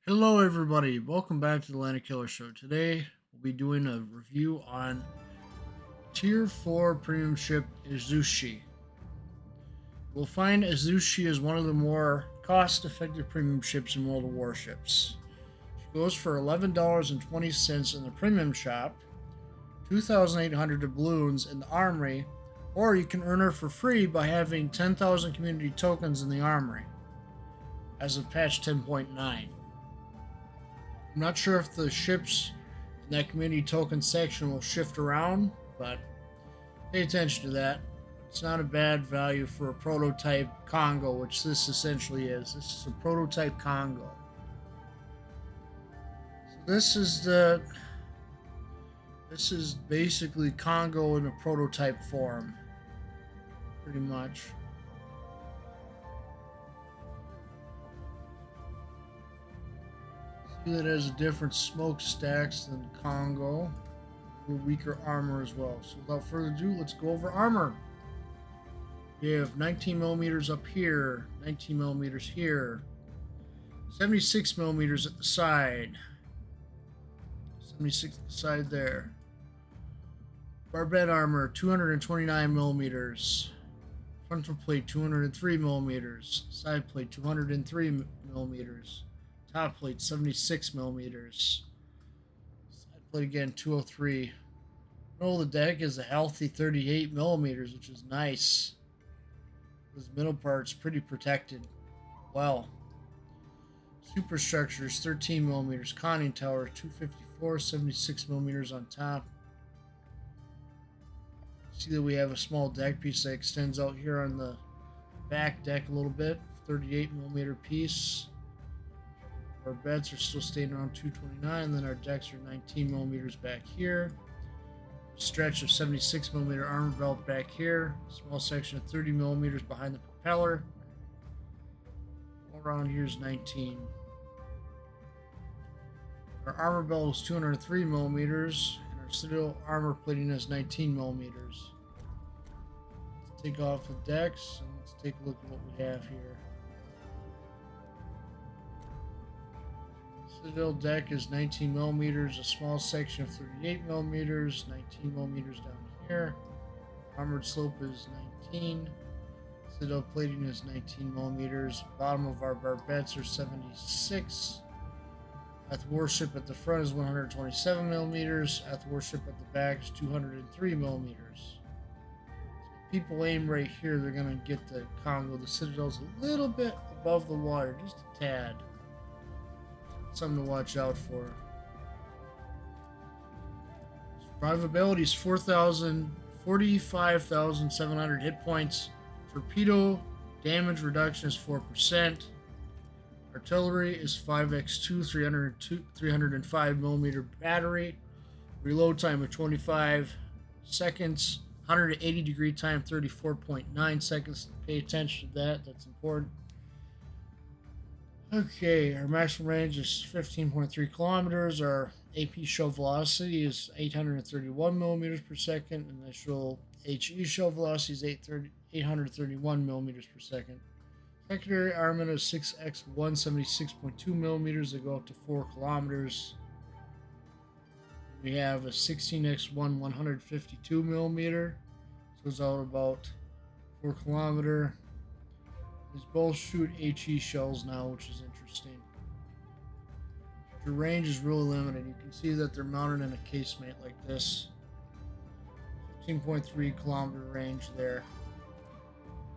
Hello, everybody. Welcome back to the Landedkiller show. Today, we'll be doing a review on Tier 4 premium ship Ishizuchi. We'll find Ishizuchi is one of the more cost-effective premium ships in World of Warships. She goes for $11.20 in the premium shop, 2,800 doubloons in the armory, or you can earn her for free by having 10,000 community tokens in the armory as of patch 10.9. I'm not sure if the ships in that community token section will shift around, but pay attention to that. It's not a bad value for a prototype Congo, which this essentially is. This is a prototype Congo. So this is basically Congo in a prototype form, pretty much. That has a different smokestacks than Congo. Weaker armor as well. So without further ado, let's go over armor. We have 19 millimeters up here, 19 millimeters here, 76 millimeters at the side, 76 at the side there. Barbette armor 229 millimeters, frontal plate 203 millimeters, side plate 203 millimeters. Top plate 76 millimeters. Side plate again 203. Middle of the deck is a healthy 38 millimeters, which is nice. This middle part's pretty protected. Well, superstructures 13 millimeters. Conning tower 254, 76 millimeters on top. See that we have a small deck piece that extends out here on the back deck a little bit. 38 millimeter piece. Our beds are still staying around 229, and then our decks are 19 millimeters back here. Stretch of 76 millimeter armor belt back here. Small section of 30 millimeters behind the propeller. All around here is 19. Our armor belt is 203 millimeters, and our citadel armor plating is 19 millimeters. Let's take off the decks, and let's take a look at what we have here. Citadel deck is 19 millimeters, a small section of 38 millimeters, 19 millimeters down here. Armored slope is 19. Citadel plating is 19 millimeters. Bottom of our barbettes are 76. At the warship at the front is 127 millimeters. At the warship at the back is 203 millimeters. So if people aim right here, they're going to get the Congo. The Citadel's a little bit above the water, just a tad. Something to watch out for. Survivability is 45,700 hit points. Torpedo damage reduction is 4%. Artillery is 5x2, 305 millimeter battery. Reload time of 25 seconds. 180 degree time, 34.9 seconds. Pay attention to that. That's important. Okay, our maximum range is 15.3 kilometers. Our AP shell velocity is 831 millimeters per second. Initial HE shell velocity is 831 millimeters per second. Secondary armament is 6x1, 76.2 millimeters. They go up to 4 kilometers. We have a 16x1, 152 millimeter. Goes out about 4 kilometer. These both shoot HE shells now, which is interesting. Your range is really limited. You can see that they're mounted in a casemate like this. 15.3 kilometer range there.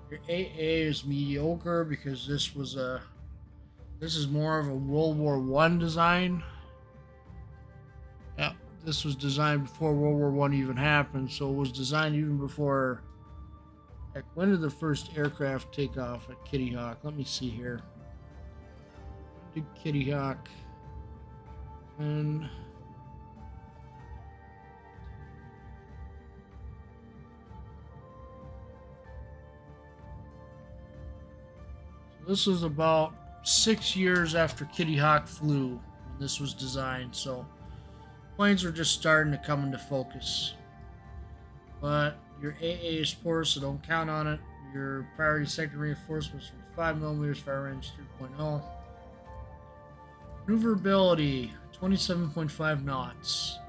Your AA is mediocre because this is more of a World War I design. Yeah, this was designed before World War I even happened, so it was designed even before. Heck, when did the first aircraft take off at Kitty Hawk? Let me see here. When did Kitty Hawk? And so this was about 6 years after Kitty Hawk flew when this was designed. So planes were just starting to come into focus. But your AA is poor, so don't count on it. Your priority sector reinforcements from 5 millimeters, fire range 3.0. Maneuverability 27.5 knots.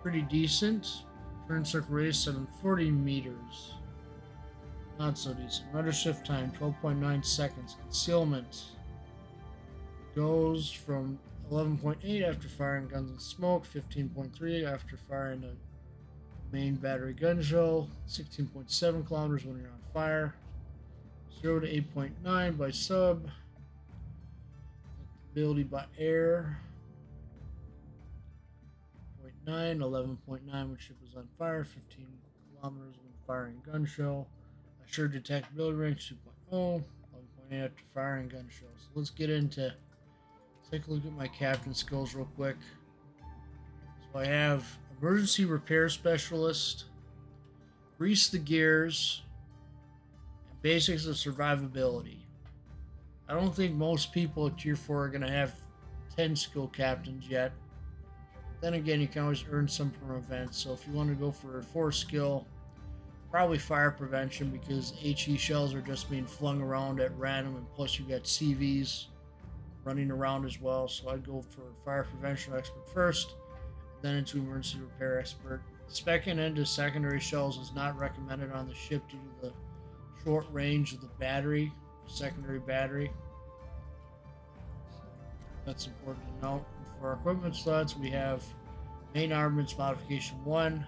Pretty decent. Turn circle radius 740 meters. Not so decent. Rudder shift time 12.9 seconds. Concealment goes from 11.8 after firing guns and smoke, 15.3 after firing a main battery gun shell, 16.7 kilometers when you're on fire, 0 to 8.9 by sub, ability by air, 0.9, 11.9 when ship is on fire, 15 kilometers when firing gun shell, assured detectability range 2.0, 11.8 after firing gun shell. So let's get into, take a look at my captain skills real quick. So I have emergency repair specialist, grease the gears, and basics of survivability. I don't think most people at tier 4 are going to have 10 skill captains yet. Then again, you can always earn some from events. So if you want to go for a 4 skill, probably fire prevention, because HE shells are just being flung around at random, and plus you got CVs running around as well. So I'd go for fire prevention expert first, then into emergency repair expert. Speccing into secondary shells is not recommended on the ship due to the short range of the battery, secondary battery. So that's important to note. And for our equipment slots, we have main armaments modification 1,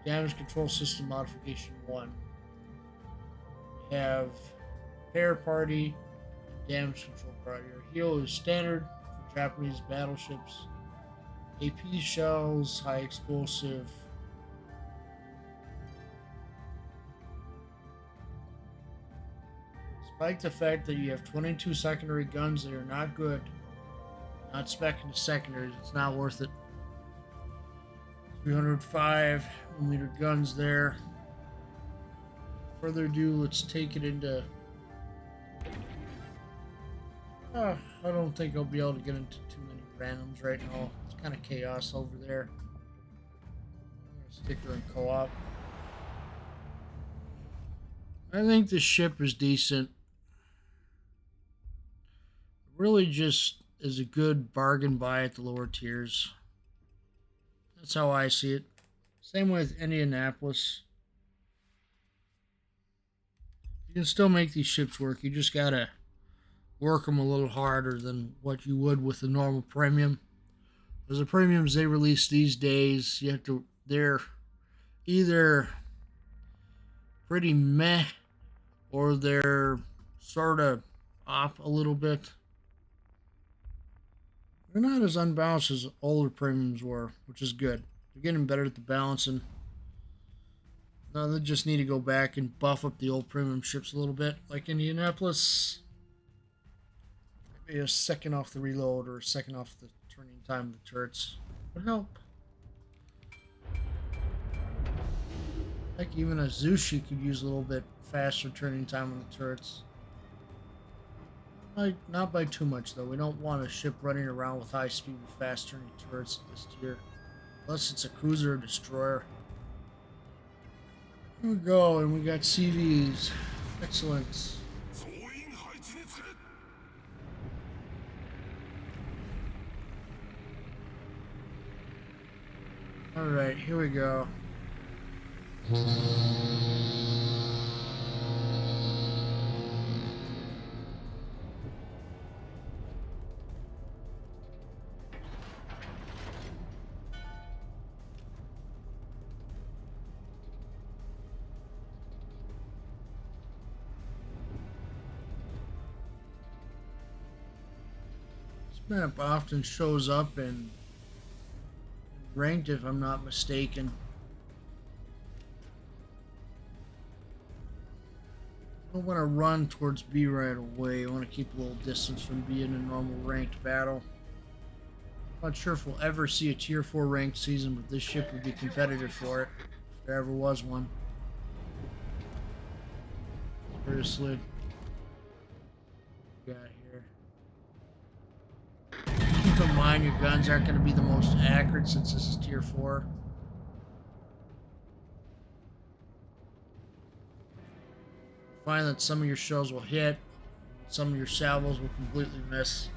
damage control system modification 1. We have repair party, damage control party. Our heal is standard for Japanese battleships. AP shells, high explosive. Despite the fact that you have 22 secondary guns that are not good, not spec into secondaries, it's not worth it. 305 millimeter guns there. Further ado, let's take it into. I don't think I'll be able to get into too many randoms right now. It's kind of chaos over there. I'm gonna stick her in co-op. I think the ship is decent. Really just is a good bargain buy at the lower tiers. That's how I see it. Same with Indianapolis. You can still make these ships work. You just gotta work them a little harder than what you would with a normal premium. Because the premiums they release these days, you have to, they're either pretty meh or they're sort of off a little bit. They're not as unbalanced as older premiums were, which is good. They're getting better at the balancing. Now they just need to go back and buff up the old premium ships a little bit, like Indianapolis. Maybe a second off the reload or a second off the turning time of the turrets would help. Like even a Zushi could use a little bit faster turning time on the turrets. Not by too much though. We don't want a ship running around with high speed with fast turning turrets at this tier. Unless it's a cruiser or destroyer. Here we go, and we got CVs. Excellent. Alright, here we go. This map often shows up in ranked, if I'm not mistaken. I don't want to run towards B right away. I want to keep a little distance from B in a normal ranked battle. Not sure if we'll ever see a tier 4 ranked season, but this ship would be competitive for it, if there ever was one. Seriously. What we got here? Keep in mind your guns aren't going to be the most accurate since this is tier 4. Find that some of your shells will hit, some of your salvos will completely miss.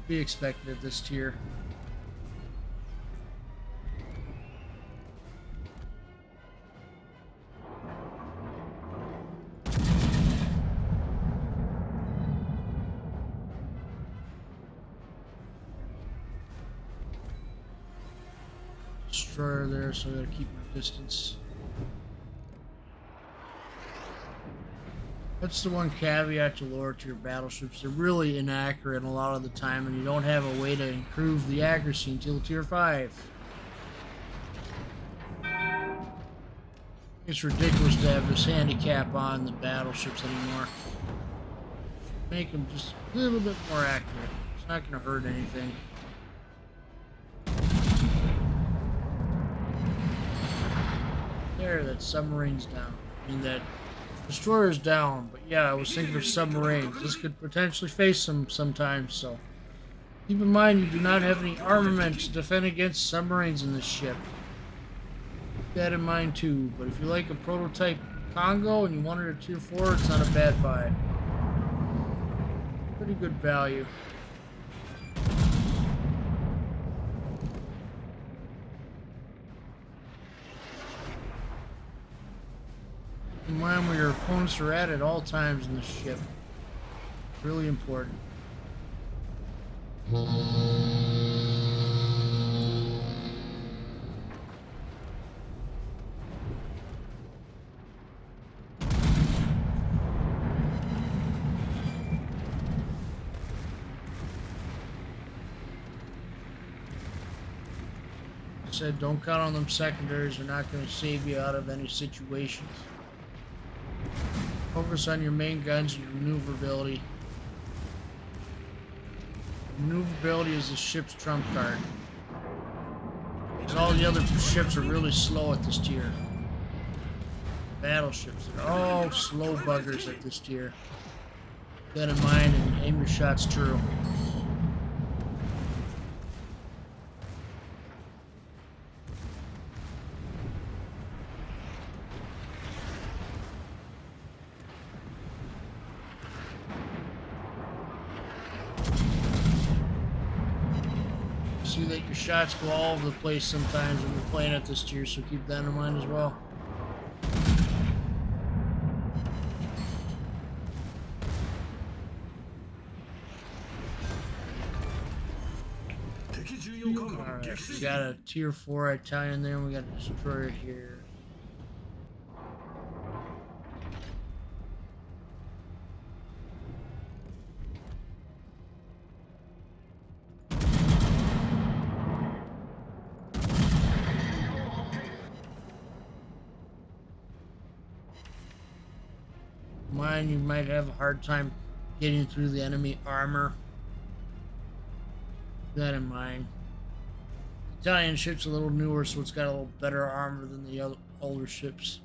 Be expected at this tier. Destroyer there, so I gotta keep my distance. That's the one caveat to lower tier battleships. They're really inaccurate a lot of the time, and you don't have a way to improve the accuracy until tier 5. It's ridiculous to have this handicap on the battleships anymore. Make them just a little bit more accurate. It's not going to hurt anything. There, that submarine's down. I mean, that destroyer's down, but yeah, I was thinking of submarines. This could potentially face them sometimes, so keep in mind you do not have any armament to defend against submarines in this ship. Keep that in mind too, but if you like a prototype Congo and you wanted a tier 4, it's not a bad buy. Pretty good value. In mind where your opponents are at all times in the ship. Really important. I said don't count on them secondaries. They're not going to save you out of any situations. Focus on your main guns and your maneuverability. Maneuverability is the ship's trump card. Because all the other ships are really slow at this tier. Battleships, they're all slow buggers at this tier. Keep that in mind and aim your shots true. See that your shots go all over the place sometimes when you're playing at this tier, so keep that in mind as well. Alright, we got a tier 4 Italian there, and we got a destroyer here. Mine, you might have a hard time getting through the enemy armor. Keep that in mind. The Italian ship's a little newer, so it's got a little better armor than the other older ships.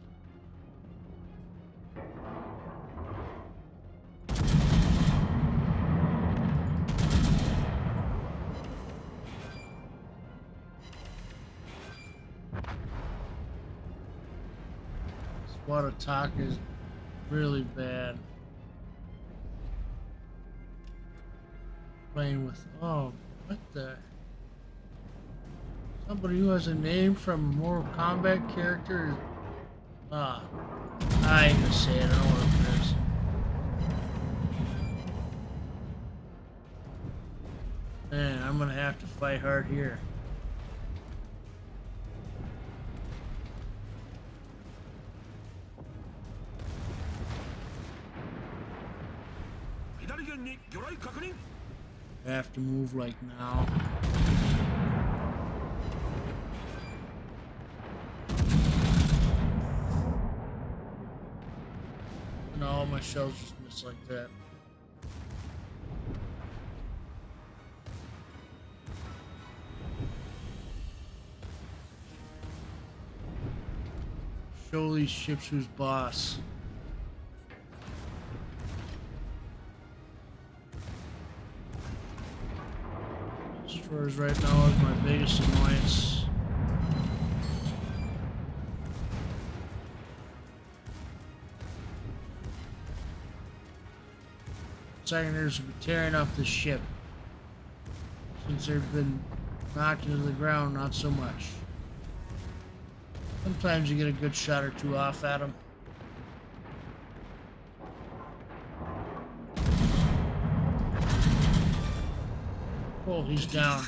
Squad attack is really bad. Playing with, oh, what the? Somebody who has a name from a Mortal Kombat character. I ain't gonna say it, I don't know what it is. Man, I'm gonna have to fight hard here. I have to move like now. No, my shells just miss like that. Show these ships who's boss. Destroyers right now is my biggest annoyance. Secondaries will be tearing up the ship. Since they've been knocked into the ground, not so much. Sometimes you get a good shot or two off at them. Oh, he's down.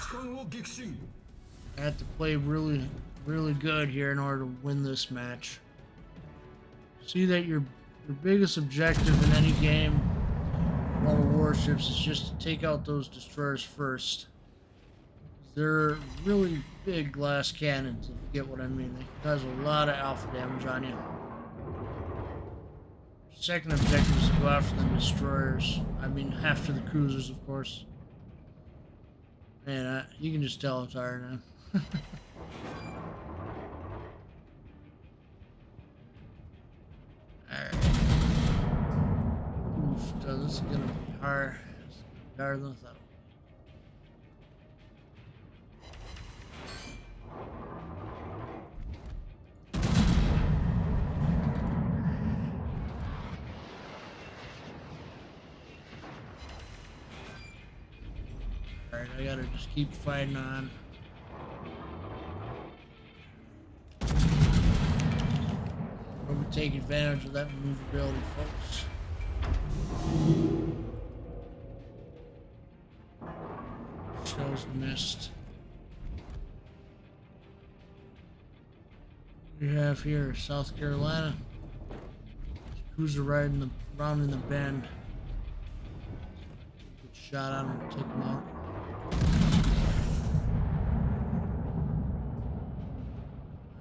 I have to play really, really good here in order to win this match. See that your biggest objective in any game, all the warships, is just to take out those destroyers first. They're really big glass cannons, if you get what I mean. They cause a lot of alpha damage on you. Second objective is to go after the destroyers. I mean, after the cruisers, of course. Man, you can just tell I'm tired now. Alright. Oof, this is gonna be hard. It's gonna be harder than I thought. Alright, I gotta just keep fighting on. We'll take advantage of that maneuverability, folks. Shells missed. We have here South Carolina. Cruiser riding around in the bend. Good shot on him, take him out.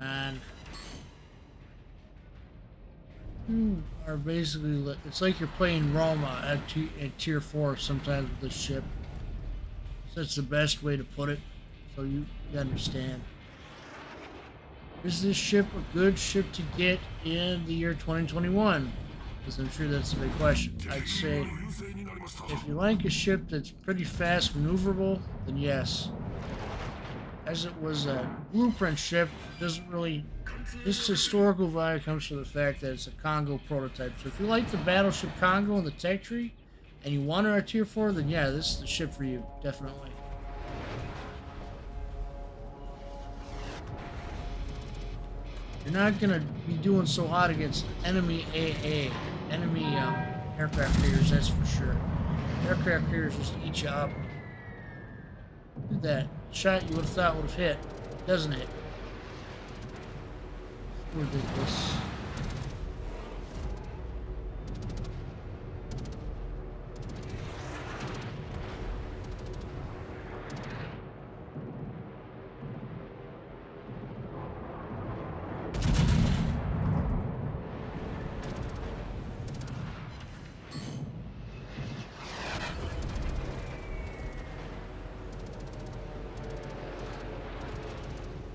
And you are basically, it's like you're playing Roma at tier 4 sometimes with this ship. So that's the best way to put it, so you understand. Is this ship a good ship to get in the year 2021? Because I'm sure that's a big question. I'd say if you like a ship that's pretty fast maneuverable, then yes. As it was a blueprint ship, it doesn't really... This historical value comes from the fact that it's a Congo prototype. So if you like the battleship Congo and the tech tree, and you want her at tier 4, then yeah, this is the ship for you, definitely. You're not gonna be doing so hot against enemy AA, enemy aircraft carriers, that's for sure. Aircraft carriers just eat you up. Look at that. Shot you would have thought would have hit. Doesn't hit. Ridiculous.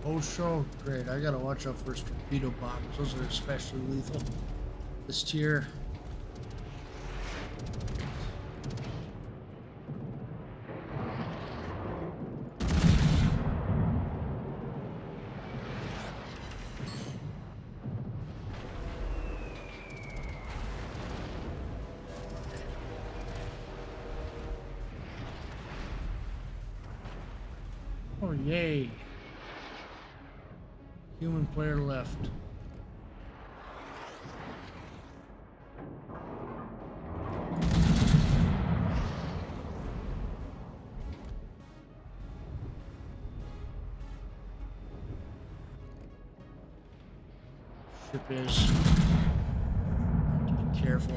Oh, sure. Great. I gotta watch out for his torpedo bombs. Those are especially lethal. This tier. Oh, yay. Human player left. Ship is. Have to be careful.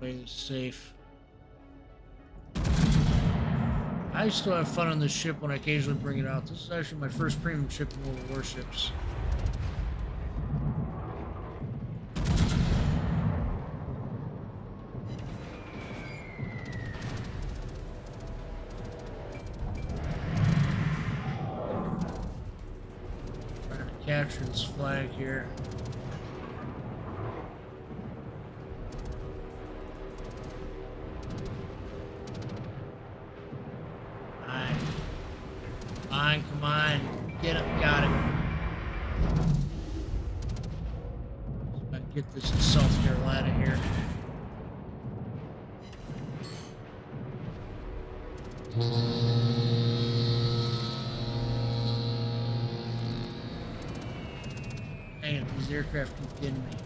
Play this safe. I still have fun on this ship when I occasionally bring it out. This is actually my first premium ship in World of Warships. capture this flag here. Fine, come on. Get it, got it. So I can get this in South Carolina here. Dang it, these aircraft keep getting me.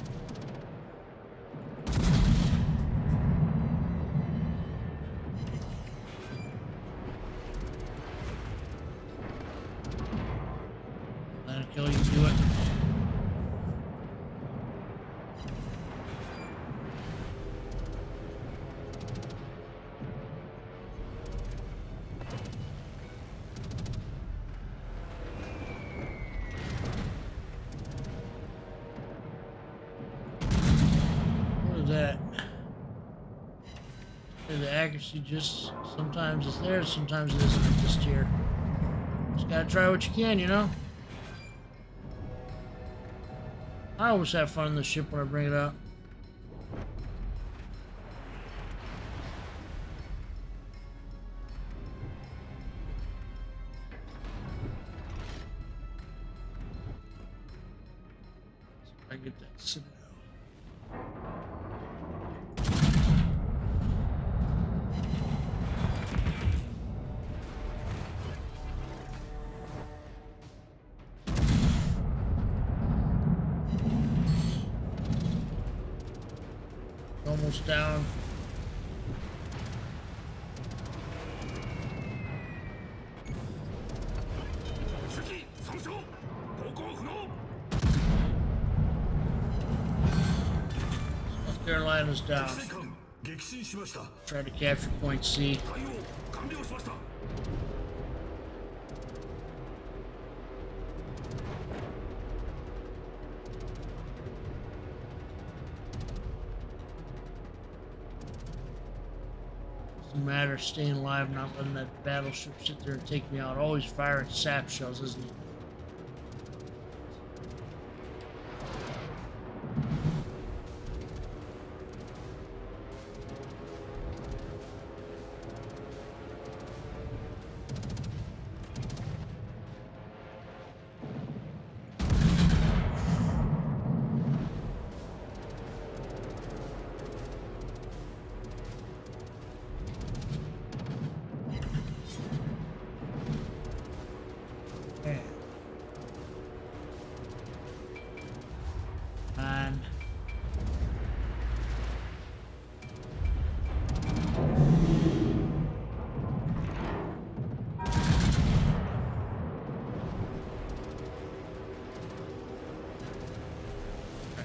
Landedkiller, you do it. That the accuracy just sometimes it's there, sometimes it isn't at this tier. Just gotta try what you can, you know. I always have fun on the ship when I bring it out. So I get that Citadel. Almost down. South Carolina's down. Try to capture point C. Doesn't matter staying alive, not letting that battleship sit there and take me out. Always firing sap shells, isn't it? And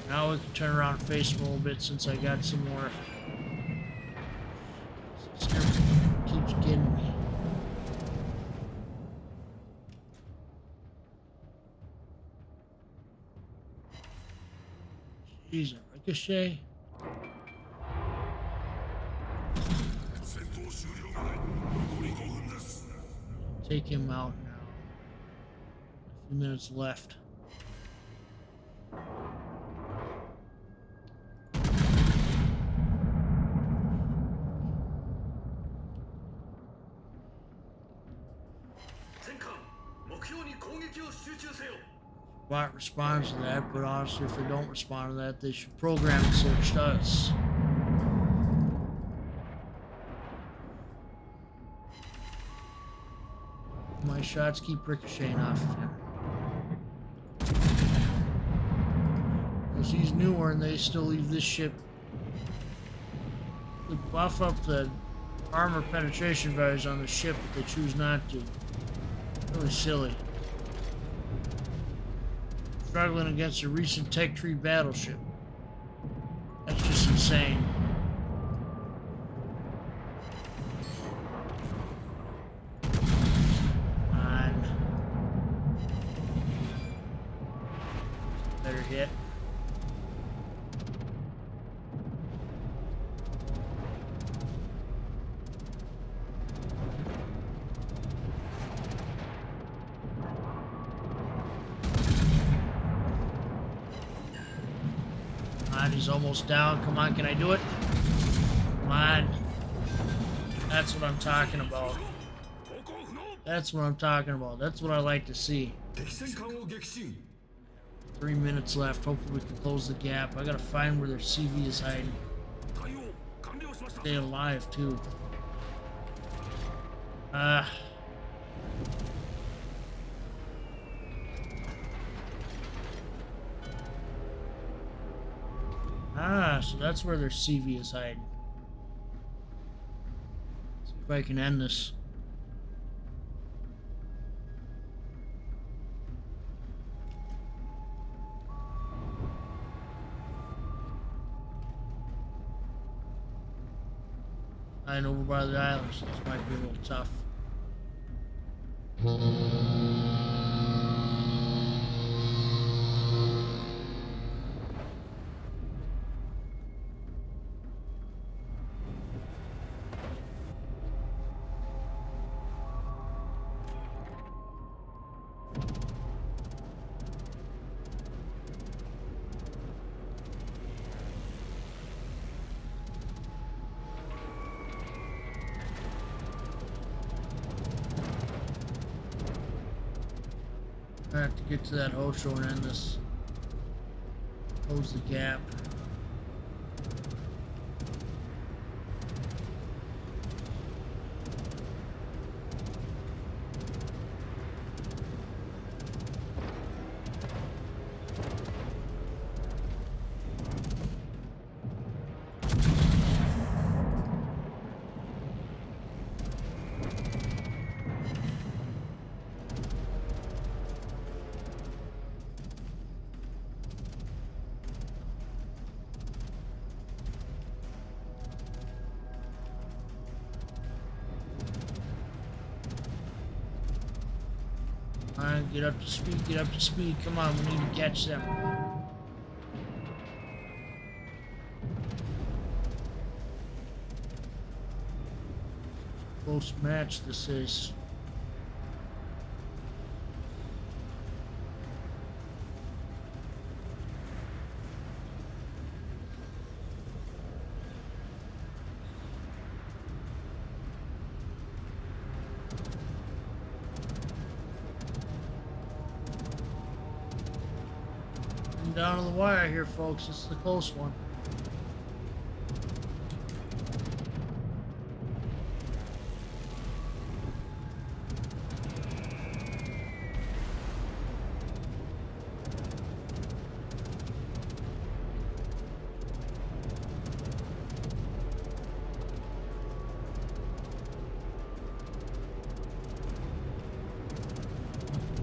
now we can turn around and face them a little bit since I got some more. This keeps getting me. Jeez, a ricochet. Take him out now. A few minutes left. Bot responds to that, but honestly, if they don't respond to that, they should program it so it does. My shots keep ricocheting off of him. Because he's newer and they still leave this ship. They buff up the armor penetration values on the ship, but they choose not to. Really silly. Struggling against a recent tech tree battleship. That's just insane. Come on. Better hit. on, he's almost down. Come on, can I do it? Come on. That's what I'm talking about. That's what I'm talking about. That's what I like to see. 3 minutes left. Hopefully we can close the gap. I gotta find where their CV is hiding. Stay alive, too. So that's where their CV is hiding. See if I can end this. Lying over by the island, so this might be a little tough. I have to get to that Hosho and end this. Close the gap. Alright, get up to speed, get up to speed. Come on, we need to catch them. Close match this is. Down to the wire here, folks. This is a close one.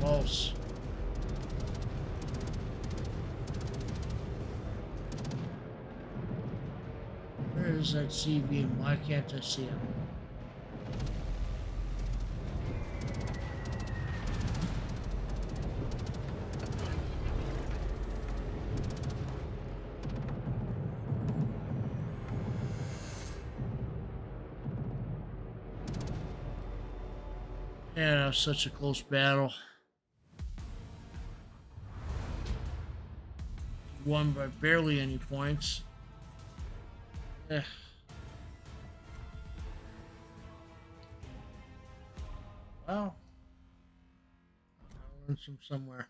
Close. Where's that CV and why can't I see him? Yeah, that was such a close battle. Won by barely any points. Well, I learned from somewhere.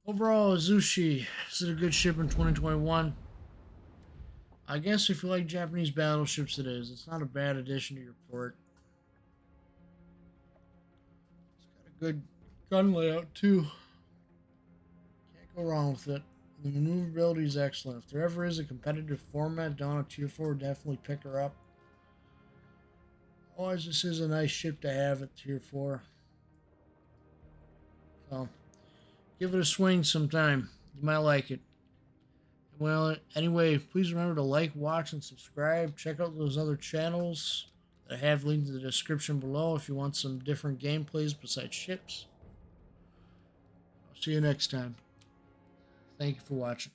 Overall, Ishizuchi, is it a good ship in 2021? I guess if you like Japanese battleships, it is. It's not a bad addition to your port. It's got a good gun layout, too. Can't go wrong with it. The maneuverability is excellent. If there ever is a competitive format down at Tier 4, definitely pick her up. Otherwise, this is a nice ship to have at Tier 4. So, give it a swing sometime. You might like it. Well, anyway, please remember to like, watch, and subscribe. Check out those other channels that I have linked in the description below if you want some different gameplays besides ships. I'll see you next time. Thank you for watching.